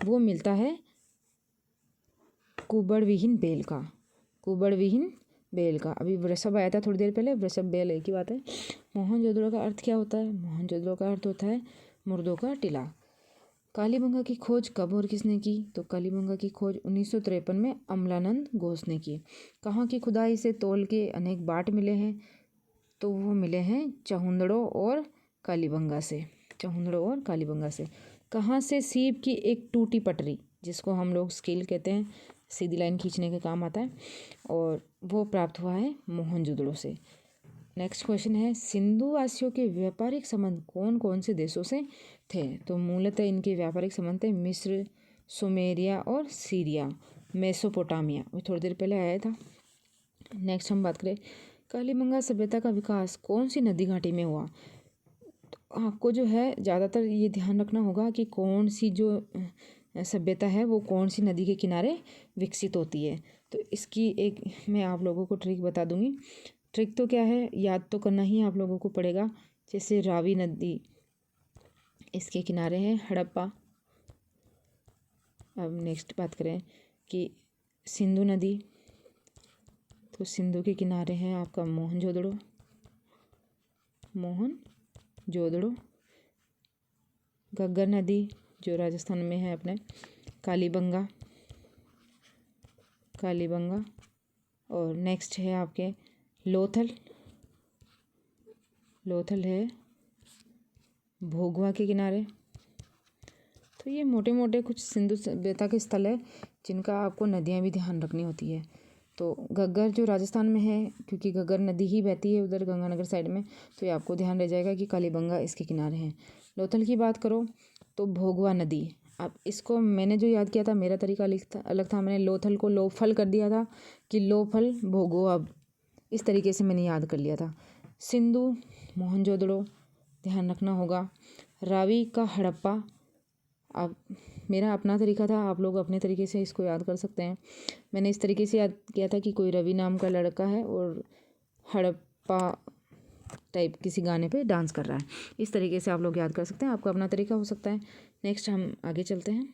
वो मिलता है कुबड़ विहीन बैल का, कुबड़ विहीन बैल का। अभी वृषभ आया था थोड़ी देर पहले, वृषभ बैल एक ही बात है। मोहनजोदड़ो का अर्थ क्या होता है। मोहनजोदड़ो का अर्थ होता है मुर्दों का टीला। कालीबंगा की खोज कब और किसने की। तो कालीबंगा की खोज 1953 में अमलानंद घोष ने की। कहाँ की खुदाई से तौल के अनेक बाट मिले हैं। तो वो मिले हैं चहुंदड़ो और कालीबंगा से, चहुंदड़ो और कालीबंगा से। कहाँ से सीप की एक टूटी पटरी, जिसको हम लोग स्केल कहते हैं, सीधी लाइन खींचने के काम आता है, और वो प्राप्त हुआ है मोहनजोदड़ो से। नेक्स्ट क्वेश्चन है, सिंधु वासियों के व्यापारिक संबंध कौन कौन से देशों से थे। तो मूलतः इनके व्यापारिक संबंध थे मिस्र, सुमेरिया और सीरिया, मेसोपोटामिया। वो थोड़ी देर पहले आया था। नेक्स्ट हम बात करें, कालीबंगा सभ्यता का विकास कौन सी नदी घाटी में हुआ। तो आपको जो है ज़्यादातर ये ध्यान रखना होगा कि कौन सी जो सभ्यता है वो कौन सी नदी के किनारे विकसित होती है। तो इसकी एक मैं आप लोगों को ट्रिक बता दूंगी। ट्रिक तो क्या है, याद तो करना ही आप लोगों को पड़ेगा। जैसे रावी नदी इसके किनारे है हड़प्पा। अब नेक्स्ट बात करें कि सिंधु नदी, तो सिंधु के किनारे है आपका मोहनजोदड़ो, मोहनजोदड़ो। घग्गर नदी जो राजस्थान में है अपने, कालीबंगा, कालीबंगा। और नेक्स्ट है आपके लोथल, लोथल है भोगवा के किनारे। तो ये मोटे मोटे कुछ सिंधु सभ्यता के स्थल है जिनका आपको नदियाँ भी ध्यान रखनी होती है। तो घग्गर जो राजस्थान में है, क्योंकि घग्गर नदी ही बहती है उधर गंगानगर साइड में, तो ये आपको ध्यान रह जाएगा कि कालीबंगा इसके किनारे हैं। लोथल की बात करो तो भोगवा नदी। अब इसको मैंने जो याद किया था, मेरा तरीका अलग था। मैंने लोथल को लोफल कर दिया था कि लोफल भोगवा, इस तरीके से मैंने याद कर लिया था। सिंधु मोहनजोदड़ो ध्यान रखना होगा। रावी का हड़प्पा, अब मेरा अपना तरीका था, आप लोग अपने तरीके से इसको याद कर सकते हैं। मैंने इस तरीके से याद किया था कि कोई रवि नाम का लड़का है और हड़प्पा टाइप किसी गाने पे डांस कर रहा है। इस तरीके से आप लोग याद कर सकते हैं, आपका अपना तरीका हो सकता है। नेक्स्ट हम आगे चलते हैं।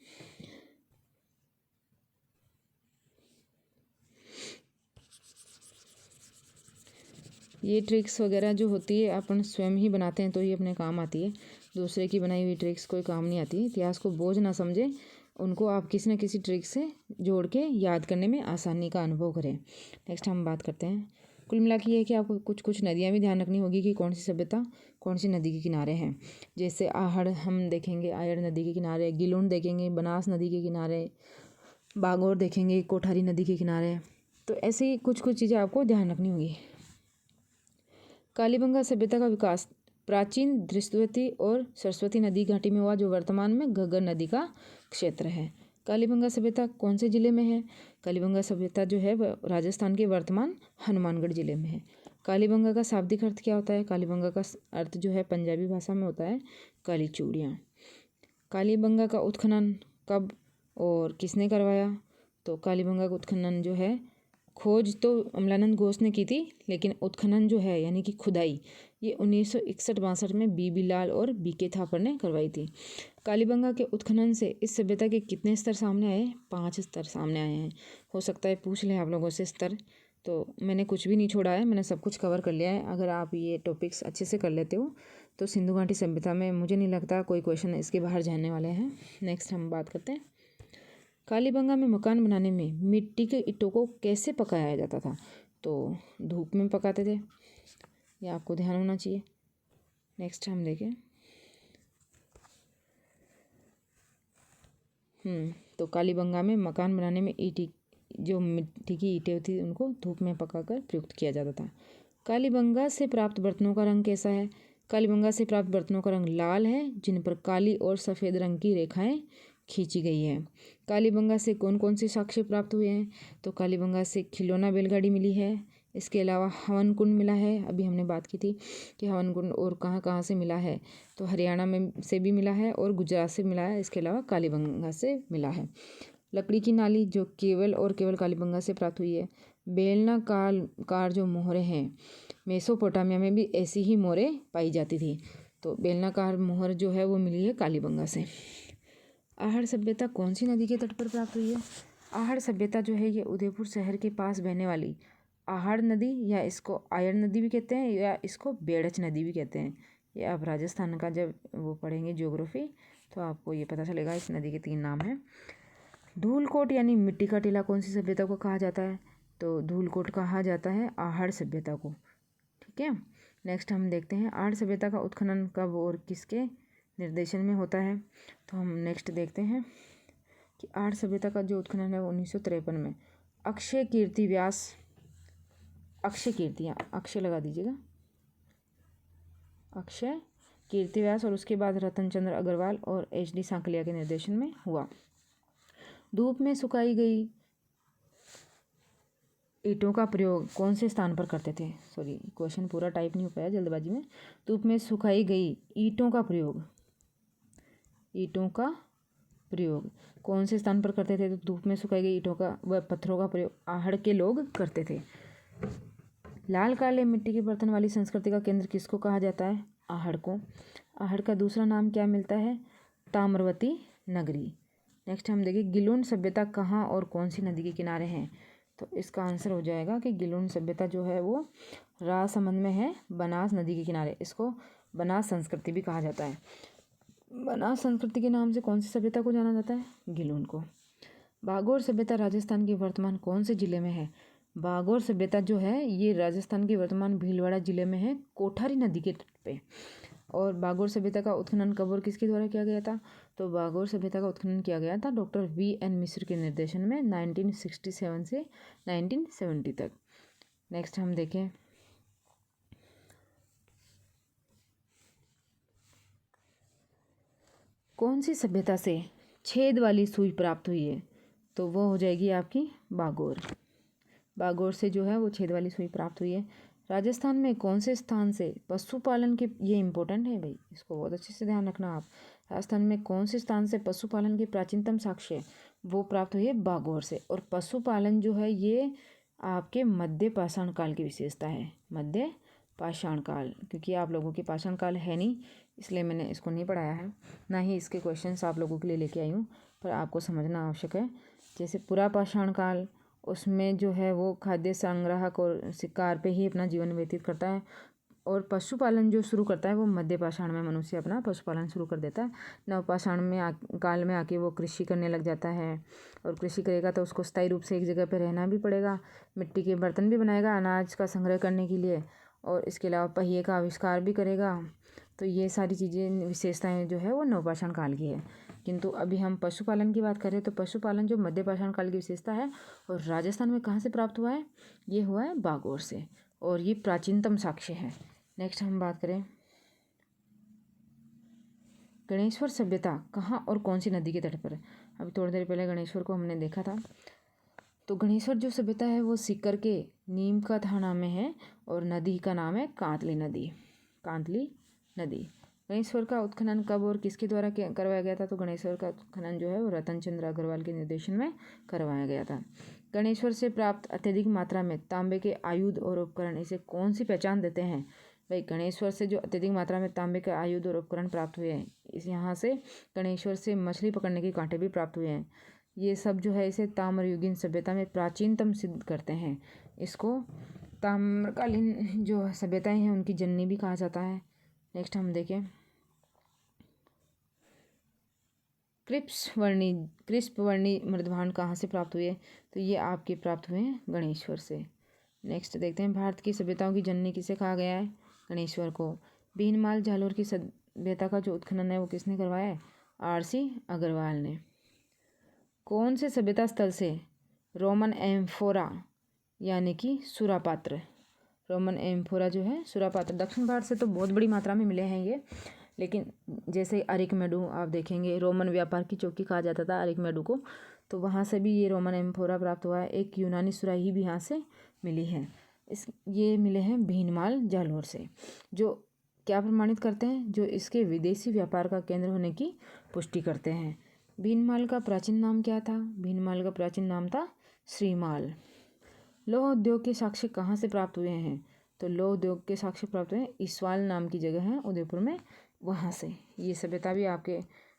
ये ट्रिक्स वगैरह जो होती है अपन स्वयं ही बनाते हैं तो ही अपने काम आती है, दूसरे की बनाई हुई ट्रिक्स कोई काम नहीं आती। इतिहास को बोझ ना समझे, उनको आप किसी न किसी ट्रिक से जोड़ के याद करने में आसानी का अनुभव करें। नेक्स्ट हम बात करते हैं। कुल मिला के ये है कि आपको कुछ कुछ नदियाँ भी ध्यान रखनी होगी कि कौन सी सभ्यता कौन सी नदी के किनारे हैं। जैसे आहड़ हम देखेंगे, आयड़ नदी के किनारे, गिलोन देखेंगे बनास नदी के किनारे, बागोर देखेंगे कोठारी नदी के किनारे। तो ऐसे ही कुछ कुछ चीज़ें आपको ध्यान रखनी होगी। कालीबंगा सभ्यता का विकास प्राचीन धृष्टवती और सरस्वती नदी घाटी में हुआ, जो वर्तमान में घग्गर नदी का क्षेत्र है। कालीबंगा सभ्यता कौन से ज़िले में है? कालीबंगा सभ्यता जो है वह राजस्थान के वर्तमान हनुमानगढ़ ज़िले में है। कालीबंगा का शाब्दिक अर्थ क्या होता है? कालीबंगा का अर्थ जो है पंजाबी भाषा में होता है काली चूड़ियाँ। कालीबंगा का उत्खनन कब और किसने करवाया? तो कालीबंगा का उत्खनन जो है, खोज तो अमलानंद घोष ने की थी, लेकिन उत्खनन जो है यानी कि खुदाई, ये 1961-62 में बीबी लाल और बीके थापर ने करवाई थी। कालीबंगा के उत्खनन से इस सभ्यता के कितने स्तर सामने आए? 5 स्तर सामने आए हैं। हो सकता है पूछ लें आप लोगों से स्तर, तो मैंने कुछ भी नहीं छोड़ा है, मैंने सब कुछ कवर कर लिया है। अगर आप ये टॉपिक्स अच्छे से कर लेते हो तो सिंधु घाटी सभ्यता में मुझे नहीं लगता कोई क्वेश्चन इसके बाहर जाने वाले हैं। नेक्स्ट हम बात करते हैं। कालीबंगा में मकान बनाने में मिट्टी के ईंटों को कैसे पकाया जाता था? तो धूप में पकाते थे, ये आपको ध्यान होना चाहिए। नेक्स्ट हम देखें। तो कालीबंगा में मकान बनाने में जो मिट्टी की ईंटें होती थी उनको धूप में पकाकर प्रयुक्त किया जाता था। कालीबंगा से प्राप्त बर्तनों का रंग कैसा है? कालीबंगा से प्राप्त बर्तनों का रंग लाल है, जिन पर काली और सफ़ेद रंग की रेखाएं खींची गई हैं। कालीबंगा से कौन कौन से साक्ष्य प्राप्त हुए हैं? तो कालीबंगा से खिलौना बैलगाड़ी मिली है, इसके अलावा हवन कुंड मिला है। अभी हमने बात की थी कि हवन कुंड और कहाँ कहाँ से मिला है, तो हरियाणा में से भी मिला है और गुजरात से मिला है, इसके अलावा कालीबंगा से मिला है। लकड़ी की नाली जो केवल और केवल कालीबंगा से प्राप्त हुई है। बेलनाकार जो मोहरें हैं, मेसोपोटामिया में भी ऐसी ही मोहरें पाई जाती थी, तो बेलनाकार मोहर जो है वो मिली है कालीबंगा से। आहड़ सभ्यता कौन सी नदी के तट पर प्राप्त हुई है? आहड़ सभ्यता जो है ये उदयपुर शहर के पास बहने वाली आहड़ नदी, या इसको आयड़ नदी भी कहते हैं, या इसको बेड़च नदी भी कहते हैं। ये आप राजस्थान का जब वो पढ़ेंगे ज्योग्राफी तो आपको ये पता चलेगा। इस नदी के 3 नाम हैं। धूलकोट यानी मिट्टी का टीला कौन सी सभ्यता को कहा जाता है? तो धूलकोट कहा जाता है आहड़ सभ्यता को। ठीक है, नेक्स्ट हम देखते हैं आहड़ सभ्यता का उत्खनन कब और किसके निर्देशन में होता है। तो हम नेक्स्ट देखते हैं कि आहड़ सभ्यता का जो उत्खनन है वो 1953 में अक्षय कीर्ति व्यास, अक्षय कीर्ति, अक्षय लगा दीजिएगा, अक्षय कीर्ति व्यास और उसके बाद रतन चंद्र अग्रवाल और HD सांकलिया के निर्देशन में हुआ। धूप में सुखाई गई ईंटों का प्रयोग कौन से स्थान पर करते थे? सॉरी, क्वेश्चन पूरा टाइप नहीं हो पाया जल्दबाजी में। धूप में सुखाई गई ईंटों का प्रयोग, ईंटों का प्रयोग कौन से स्थान पर करते थे? तो धूप में सुखाई गई ईंटों का व पत्थरों का प्रयोग आहड़ के लोग करते थे। लाल काले मिट्टी के बर्तन वाली संस्कृति का केंद्र किसको कहा जाता है? आहड़ को। आहड़ का दूसरा नाम क्या मिलता है? ताम्रवती नगरी। नेक्स्ट हम देखें गिलोन सभ्यता कहाँ और कौन सी नदी के किनारे हैं? तो इसका आंसर हो जाएगा कि गिलोन सभ्यता जो है वो राजसमंद में है, बनास नदी के किनारे। इसको बनास संस्कृति भी कहा जाता है। बनास संस्कृति के नाम से कौन सी सभ्यता को जाना जाता है? गिलोन को। बागोर सभ्यता राजस्थान के वर्तमान कौन से जिले में है? बागोर सभ्यता जो है ये राजस्थान के वर्तमान भीलवाड़ा जिले में है, कोठारी नदी के तट पे। और बागोर सभ्यता का उत्खनन कब और किसके द्वारा किया गया था? तो बागोर सभ्यता का उत्खनन किया गया था डॉक्टर VN मिश्र के निर्देशन में 1967 से 1970 तक। नेक्स्ट हम देखें कौन सी सभ्यता से छेद वाली सुई प्राप्त हुई है? तो वो हो जाएगी आपकी बागोर। बागोर से जो है वो छेद वाली सुई प्राप्त हुई है। राजस्थान में कौन से स्थान से पशुपालन के, ये इंपॉर्टेंट है भाई, इसको बहुत अच्छे से ध्यान रखना आप। राजस्थान में कौन से स्थान से पशुपालन के प्राचीनतम साक्ष्य वो प्राप्त हुई है? बागोर से। और पशुपालन जो है ये आपके मध्य पाषाण काल की विशेषता है, मध्य पाषाण काल, क्योंकि आप लोगों के पाषाण काल है नहीं इसलिए मैंने इसको नहीं पढ़ाया है, ना ही इसके क्वेश्चंस आप लोगों के लिए लेके आई हूँ, पर आपको समझना आवश्यक है। जैसे पूरा पाषाण काल, उसमें जो है वो खाद्य संग्राहक और शिकार पे ही अपना जीवन व्यतीत करता है, और पशुपालन जो शुरू करता है वो मध्य पाषाण में मनुष्य अपना पशुपालन शुरू कर देता है। नवपाषाण में काल में आके वो कृषि करने लग जाता है, और कृषि करेगा तो उसको स्थायी रूप से एक जगह पे रहना भी पड़ेगा, मिट्टी के बर्तन भी बनाएगा अनाज का संग्रह करने के लिए, और इसके अलावा पहिए का आविष्कार भी करेगा। तो ये सारी चीज़ें विशेषताएँ जो है वो नवपाषाण काल की है। किंतु अभी हम पशुपालन की बात करें तो पशुपालन जो मध्य पाषाण काल की विशेषता है, और राजस्थान में कहाँ से प्राप्त हुआ है, ये हुआ है बागोर से, और ये प्राचीनतम साक्ष्य है। नेक्स्ट हम बात करें गणेश्वर सभ्यता कहाँ और कौन सी नदी के तट पर है। अभी थोड़ी देर पहले गणेश्वर को हमने देखा था। तो गणेश्वर जो सभ्यता है वो सीकर के नीम का थाना में है, और नदी का नाम है कांतली नदी। कांतली नदी। गणेश्वर का उत्खनन कब और किसके द्वारा करवाया गया था, तो गणेश्वर का उत्खनन जो है वो रतन चंद्र अग्रवाल के निर्देशन में करवाया गया था। गणेश्वर से प्राप्त अत्यधिक मात्रा में तांबे के आयुध और उपकरण इसे कौन सी पहचान देते हैं। भाई गणेश्वर से जो अत्यधिक मात्रा में तांबे के आयुध और उपकरण प्राप्त हुए हैं, इस यहाँ से गणेश्वर से मछली पकड़ने के कांटे भी प्राप्त हुए हैं। ये सब जो है इसे ताम्रयुगीन सभ्यता में प्राचीनतम सिद्ध करते हैं। इसको ताम्रकालीन जो सभ्यताएं हैं उनकी जननी भी कहा जाता है। नेक्स्ट हम देखें क्रिस्प वर्णी मृदभांड कहाँ से प्राप्त हुए, तो ये आपके प्राप्त हुए हैं गणेश्वर से। नेक्स्ट देखते हैं भारत की सभ्यताओं की जननी किसे कहा गया है, गणेश्वर को। भीनमाल जालोर की सभ्यता का जो उत्खनन है वो किसने करवाया है, RC अग्रवाल ने। कौन से सभ्यता स्थल से रोमन एम्फोरा यानी कि सुरापात्र, रोमन एम्फोरा जो है सुरापात्र, दक्षिण भारत से तो बहुत बड़ी मात्रा में मिले हैं ये, लेकिन जैसे अरिकमेडु आप देखेंगे, रोमन व्यापार की चौकी कहा जाता था अरिकमेडु को, तो वहाँ से भी ये रोमन एम्फोरा प्राप्त हुआ है। एक यूनानी सुराही भी यहाँ से मिली है। ये मिले हैं भीनमाल जालोर से, जो क्या प्रमाणित करते हैं, जो इसके विदेशी व्यापार का केंद्र होने की पुष्टि करते हैं। भीनमाल का प्राचीन नाम क्या था, भीनमाल का प्राचीन नाम था श्रीमाल। लौह उद्योग के साक्ष्य कहाँ से प्राप्त हुए हैं, तो लौह उद्योग के साक्ष्य प्राप्त हुए ईसवाल नाम की जगह है उदयपुर में, वहाँ से। ये सभ्यता भी आपके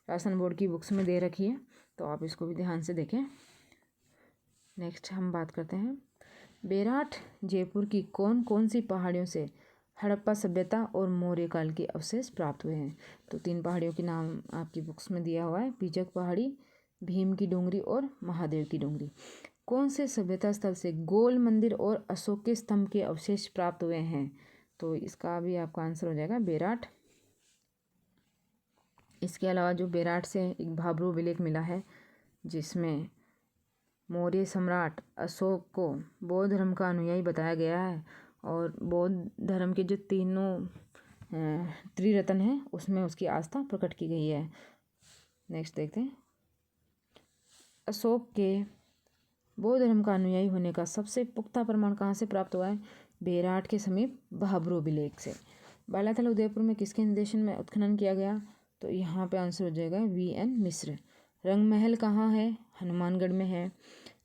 राशन बोर्ड की बुक्स में दे रखी है, तो आप इसको भी ध्यान से देखें। नेक्स्ट हम बात करते हैं बेराट जयपुर की कौन कौन सी पहाड़ियों से हड़प्पा सभ्यता और मौर्य काल के अवशेष प्राप्त हुए हैं। तो 3 पहाड़ियों के नाम आपकी बुक्स में दिया हुआ है, पीचक पहाड़ी, भीम की डोंगरी और महादेव की डोंगरी। कौन से सभ्यता स्थल से गोल मंदिर और अशोक के स्तंभ के अवशेष प्राप्त हुए हैं, तो इसका भी आपका आंसर हो जाएगा बेराट। इसके अलावा जो बेराट से एक भाब्रू विलेख मिला है, जिसमें मौर्य सम्राट अशोक को बौद्ध धर्म का अनुयायी बताया गया है, और बौद्ध धर्म के जो 3 त्रिरत्न हैं उसमें उसकी आस्था प्रकट की गई है। नेक्स्ट देखते हैं अशोक के बौद्ध धर्म का अनुयायी होने का सबसे पुख्ता प्रमाण कहाँ से प्राप्त हुआ है, बेराट के समीप भाब्रू विलेख से। बालाथल उदयपुर में किसके निर्देशन में उत्खनन किया गया, तो यहाँ पे आंसर हो जाएगा VN मिश्र। रंग महल कहाँ है, हनुमानगढ़ में है।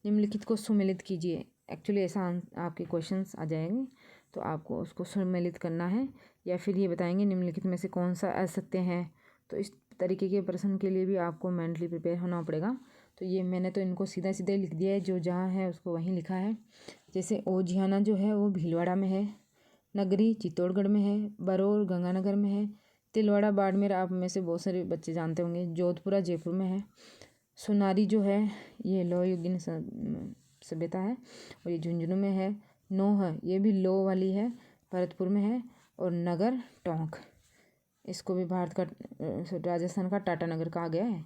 निम्नलिखित को सुमेलित कीजिए। एक्चुअली ऐसा आपके क्वेश्चंस आ जाएंगे, तो आपको उसको सुमेलित करना है, या फिर ये बताएंगे निम्नलिखित में से कौन सा असत्य है। तो इस तरीके के प्रश्न के लिए भी आपको मेंटली प्रिपेयर होना पड़ेगा। तो ये मैंने तो इनको सीधा सीधा लिख दिया है, जो जहाँ है उसको वहीं लिखा है। जैसे ओजियाना जो है वो भीलवाड़ा में है, नगरी चित्तौड़गढ़ में है, बरौर गंगानगर में है, तिलवाड़ा बाड़मेर आप में से बहुत सारे बच्चे जानते होंगे, जोधपुरा जयपुर में है, सोनारी जो है ये लोहयुगीन सभ्यता है और ये झुंझुनू में है, नोह ये भी लो वाली है, भरतपुर में है, और नगर टोंक इसको भी भारत का राजस्थान का टाटा नगर कहा गया है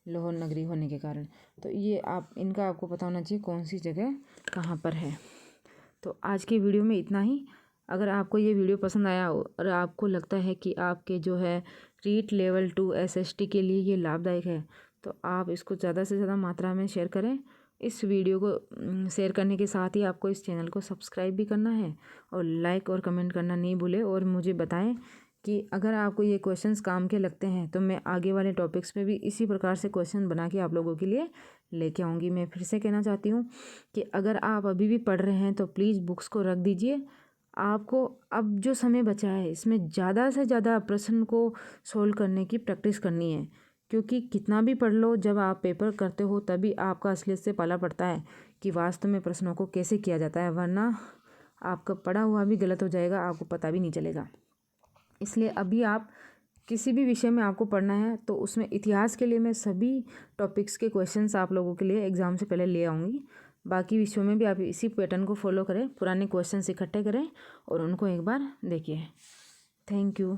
लोह नगरी होने के कारण। तो ये आप इनका आपको पता होना चाहिए कौन सी जगह कहाँ पर है। तो आज की वीडियो में इतना ही। अगर आपको ये वीडियो पसंद आया और आपको लगता है कि आपके जो है रीट लेवल 2 SST के लिए ये लाभदायक है, तो आप इसको ज़्यादा से ज़्यादा मात्रा में शेयर करें। इस वीडियो को शेयर करने के साथ ही आपको इस चैनल को सब्सक्राइब भी करना है, और लाइक और कमेंट करना नहीं भूलें, और मुझे बताएं कि अगर आपको ये क्वेश्चंस काम के लगते हैं तो मैं आगे वाले टॉपिक्स में भी इसी प्रकार से क्वेश्चन बना के आप लोगों के लिए लेके आऊँगी। मैं फिर से कहना चाहती हूँ कि अगर आप अभी भी पढ़ रहे हैं तो प्लीज़ बुक्स को रख दीजिए, आपको अब जो समय बचा है इसमें ज़्यादा से ज़्यादा प्रश्न को सोल्व करने की प्रैक्टिस करनी है, क्योंकि कितना भी पढ़ लो जब आप पेपर करते हो तभी आपका असलियत से पाला पड़ता है कि वास्तव में प्रश्नों को कैसे किया जाता है, वरना आपका पढ़ा हुआ भी गलत हो जाएगा, आपको पता भी नहीं चलेगा। इसलिए अभी आप किसी भी विषय में आपको पढ़ना है तो उसमें इतिहास के लिए मैं सभी टॉपिक्स के क्वेश्चंस आप लोगों के लिए एग्ज़ाम से पहले ले आऊँगी। बाकी विषयों में भी आप इसी पैटर्न को फॉलो करें, पुराने क्वेश्चंस इकट्ठे करें और उनको एक बार देखिए। Thank you.